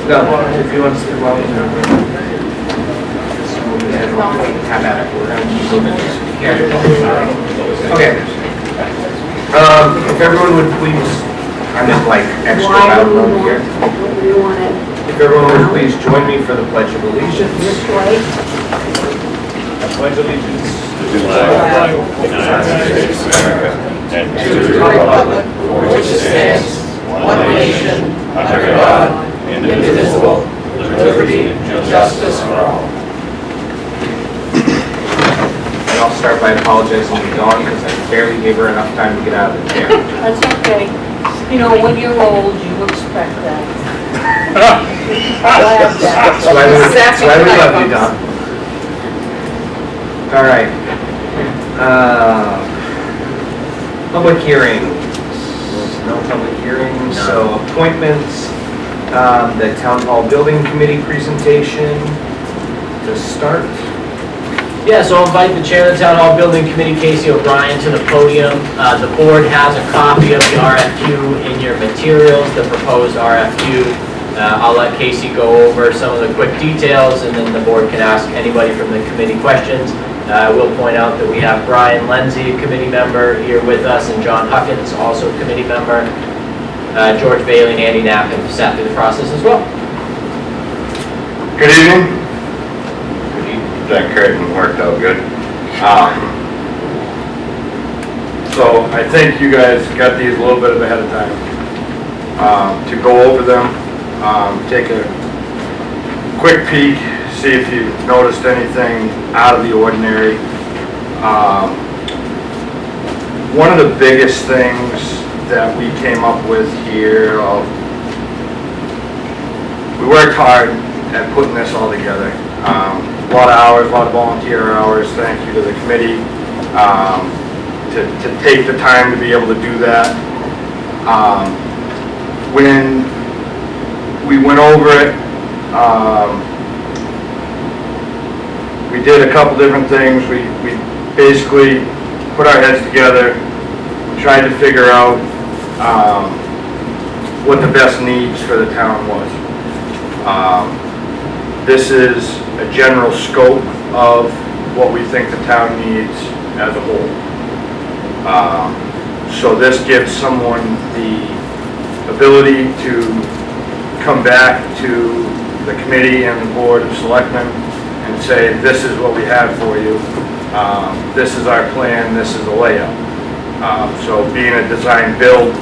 No, if you want to sit well, have at it. Okay. If everyone would please, I'm just like extra loud over here. If everyone would please join me for the Pledge of Allegiance. This way. I pledge allegiance to the flag of the United States of America and to the republic for which it stands, one nation, under God, indivisible, with liberty and justice for all. And I'll start by apologizing to Dawn because I barely gave her enough time to get out of the chair. That's okay. You know, when you're old, you expect that. That's why we love you, Dawn. All right. Public hearings. No public hearings, so appointments. The Town Hall Building Committee presentation to start. Yeah, so I'll invite the chair of the Town Hall Building Committee, Casey O'Brien, to the podium. The board has a copy of the RFQ in your materials, the proposed RFQ. I'll let Casey go over some of the quick details, and then the board can ask anybody from the committee questions. I will point out that we have Brian Lindsay, a committee member, here with us, and John Huckins, also a committee member. George Bailey and Andy Knapp have sat through the process as well. Good evening. That curtain worked out good. So I think you guys got these a little bit ahead of time to go over them, take a quick peek, see if you noticed anything out of the ordinary. One of the biggest things that we came up with here, we worked hard at putting this all together. A lot of hours, a lot of volunteer hours. Thank you to the committee to take the time to be able to do that. When we went over it, we did a couple different things. We basically put our heads together, tried to figure out what the best needs for the town was. This is a general scope of what we think the town needs as a whole. So this gives someone the ability to come back to the committee and the board of selectmen and say, this is what we have for you. This is our plan, this is the layout. So being a design build,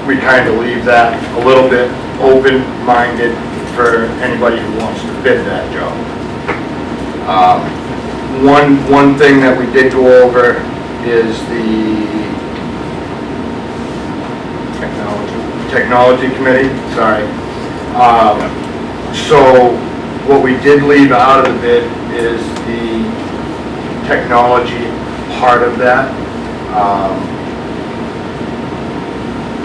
we kind of leave that a little bit open-minded for anybody who wants to bid that job. One thing that we did go over is the technology committee. Sorry. So what we did leave out of the bid is the technology part of that.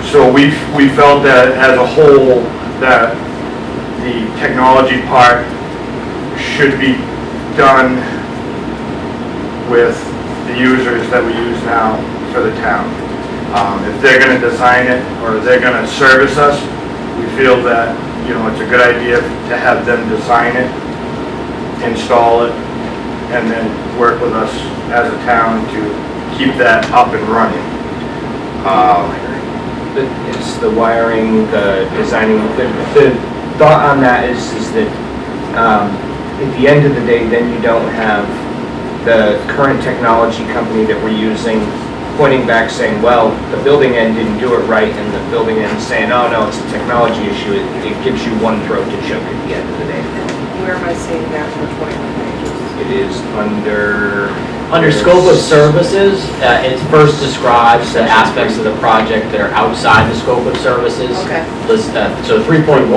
So we felt that as a whole that the technology part should be done with the users that we use now for the town. If they're going to design it or they're going to service us, we feel that it's a good idea to have them design it, install it, and then work with us as a town to keep that up and running. It's the wiring, the designing. The thought on that is that at the end of the day, then you don't have the current technology company that we're using pointing back saying, well, the building end didn't do it right, and the building end saying, oh no, it's a technology issue. It gives you one throat to choke at the end of the day. Where am I seeing that for 21 pages? It is under scope of services, it first describes the aspects of the project that are outside the scope of services. Okay. So 3.1.2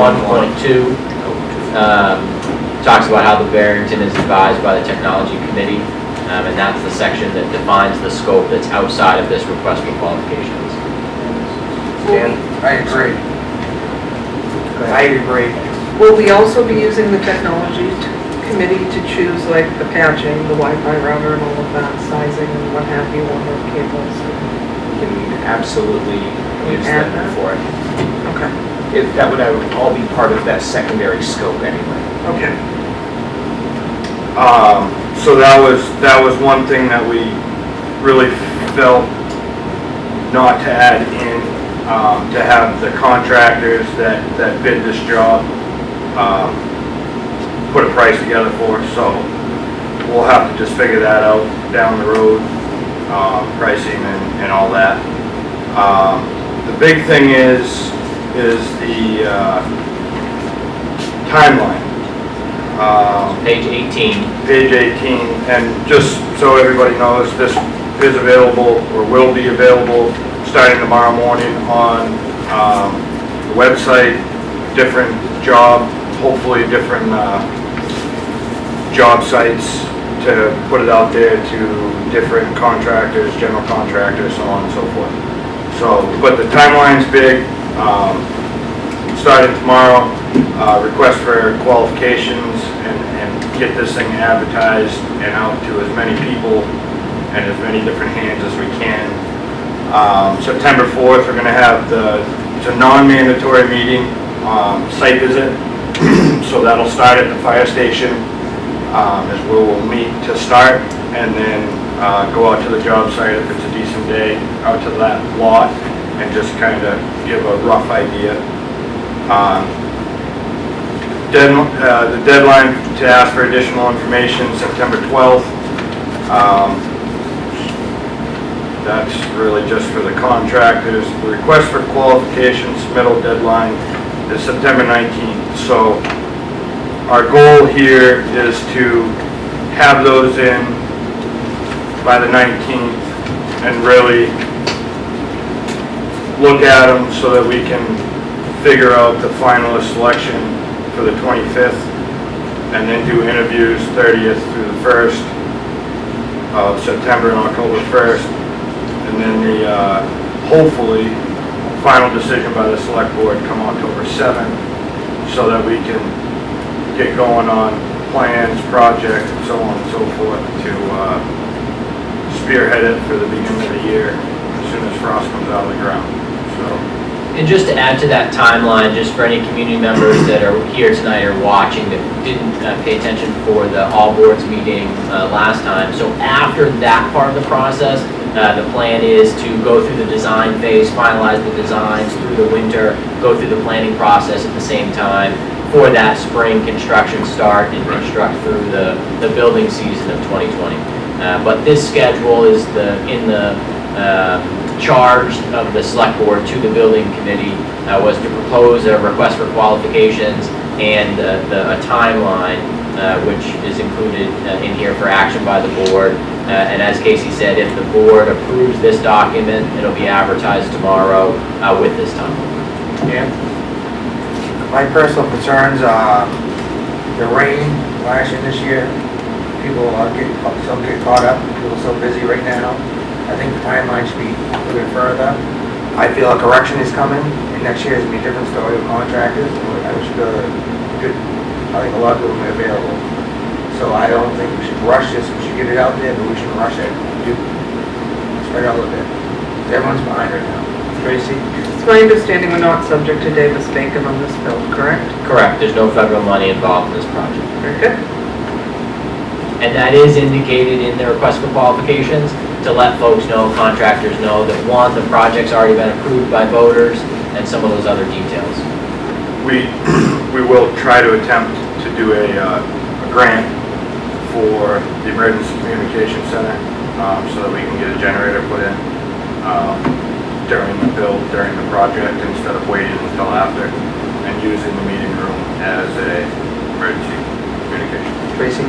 talks about how the Barrington is advised by the technology committee, and that's the section that defines the scope that's outside of this request for qualifications. Dan? I agree. I agree. Will we also be using the technology committee to choose like the patching, the Wi-Fi router and all of that, sizing and what have you on the cables? Can absolutely use Add them that? for it. Okay. that would all be part of that secondary scope anyway. Okay. So that was one thing that we really felt not to add in, to have the contractors that bid this job, put a price together for us. So we'll have to just figure that out down the road, pricing and all that. The big thing is the timeline. Page 18. Page 18, and just so everybody knows, this is available or will be available starting tomorrow morning on the website, different job, hopefully different job sites to put it out there to different contractors, general contractors, so on and so forth. So, but the timeline's big. Starting tomorrow, request for qualifications and get this thing advertised and out to as many people and as many different hands as we can. September 4th, we're going to have it's a non-mandatory meeting, site visit. So that'll start at the fire station, is where we'll meet to start, and then go out to the job site if it's a decent day, out to that lot, and just kind of give a rough idea. The deadline to ask for additional information, September 12th. That's really just for the contractors. The request for qualifications submittal deadline is September 19th. So our goal here is to have those in by the 19th and really look at them so that we can figure out the finalist selection for the 25th, and then do interviews 30th through the 1st of September and October 1st, and then the hopefully final decision by the select board come October 7th, so that we can get going on plans, projects, and so on and so forth to spearhead it for the beginning of the year as soon as frost comes out of the ground. So. And just to add to that timeline, just for any community members that are here tonight or watching that didn't pay attention for the all boards meeting last time. So after that part of the process, the plan is to go through the design phase, finalize the designs through the winter, go through the planning process at the same time for that spring construction start and construct through the building season of 2020. But this schedule is in the charge of the select board to the building committee was to propose a request for qualifications and a timeline which is included in here for action by the board. And as Casey said, if the board approves this document, it'll be advertised tomorrow with this timeline. Yeah. My personal concerns are the rain last year, this year. People some get caught up, people are so busy right now. I think the timeline should be a little bit further. I feel a correction is coming, and next year is going to be a different story with contractors. I think a lot of them are available. So I don't think we should rush this. We should get it out there, but we shouldn't rush it. Spread it out a little bit. Everyone's behind right now. Tracy? It's my understanding we're not subject to Davis-Bacon on this bill, correct? Correct. There's no federal money involved in this project. Very good. And that is indicated in the request for qualifications to let folks know, contractors know that one, the project's already been approved by voters, and some of those other details. We will try to attempt to do a grant for the Emergency Communication Center so that we can get a generator put in during the build, during the project, instead of waiting until after, and using the meeting room as a emergency communication. Tracy?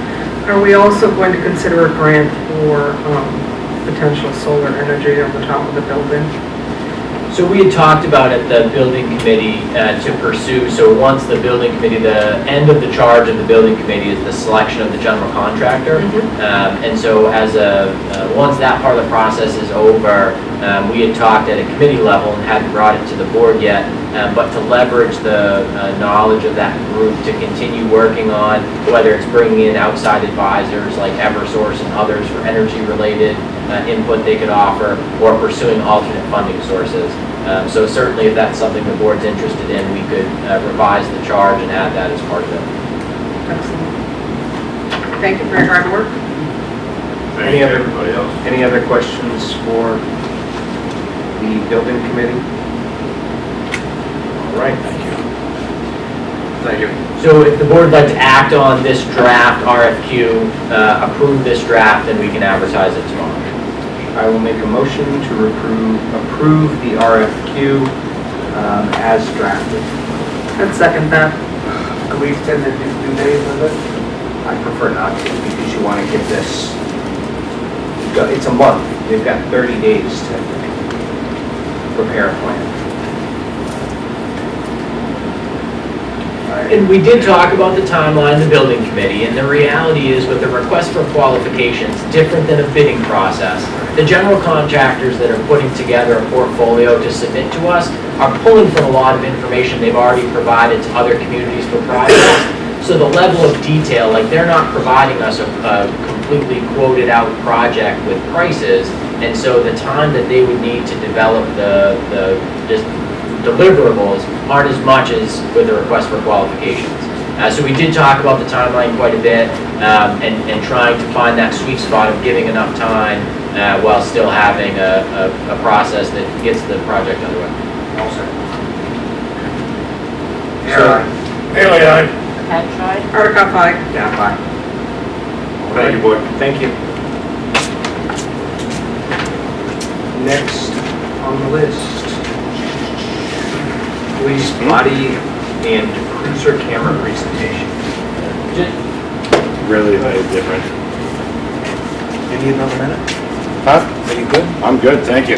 Are we also going to consider a grant for potential solar energy on the top of the building? So we had talked about at the building committee to pursue, so once the building committee, the end of the charge of the building committee is the selection of the general contractor. And so once that part of the process is over, we had talked at a committee level and hadn't brought it to the board yet, but to leverage the knowledge of that group to continue working on whether it's bringing in outside advisors like Eversource and others for energy related input they could offer, or pursuing alternate funding sources. So certainly if that's something the board's interested in, we could revise the charge and add that as part of it. Excellent. Thank you for your hard work. Thank you, everybody else. Any other questions for the building committee? All right. Thank you. So if the board would like to act on this draft RFQ, approve this draft, then we can advertise it tomorrow. I will make a motion to approve the RFQ as drafted. I'd second that. Could we extend the due date a little bit? I prefer not to because you want to give this, it's a month. They've got 30 days to prepare a plan. And we did talk about the timeline, the building committee, and the reality is with the request for qualifications, different than a bidding process. The general contractors that are putting together a portfolio to submit to us are pulling from a lot of information they've already provided to other communities for projects. So the level of detail, like they're not providing us a completely quoted out project with prices, and so the time that they would need to develop the deliverables aren't as much as with a request for qualifications. So we did talk about the timeline quite a bit, and trying to find that sweet spot of giving enough time while still having a process that gets the project underway. All set. So- Haley, aye. Hardikoff, aye. Yeah, fine. Thank you, board. Thank you. Next on the list, police body and cruiser camera presentation. Really different. You need another minute? Huh? Are you good? I'm good, thank you.